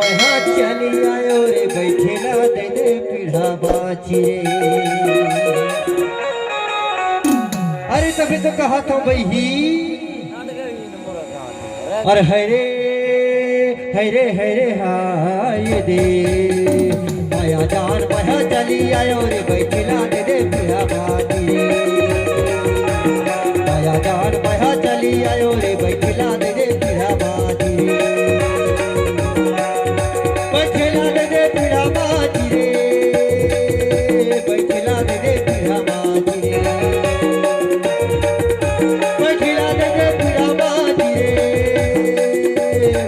बहा चली आयो रे बैठेला दे दे पीढ़ा बाची रे। अरे तभी तो कहा था बही अरे हरे हरे हरे हाय दे माया जान बहा चली आयो रे बैठेला दे दे पीढ़ा बाची रे। माया जान बहा चली आयो रे बैठेला दे दे पीढ़ा बाची रे। बैठेला दे दे पीढ़ा बाची रे। बैठेला दे दे पीढ़ा बाची रे। बैठेला दे दे पीढ़ा बाची रे।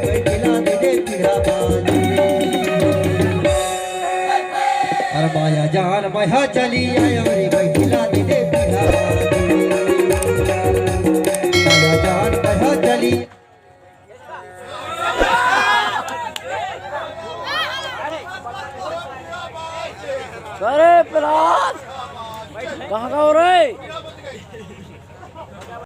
बैठेला दे दे पीढ़ा बाची रे। अरे माया जान बहा चली आयो रे बैठेला दे दे पीढ़ा बाची रे। माया जान बहा चली अरे प्रहलाद कहाँ का हो रहे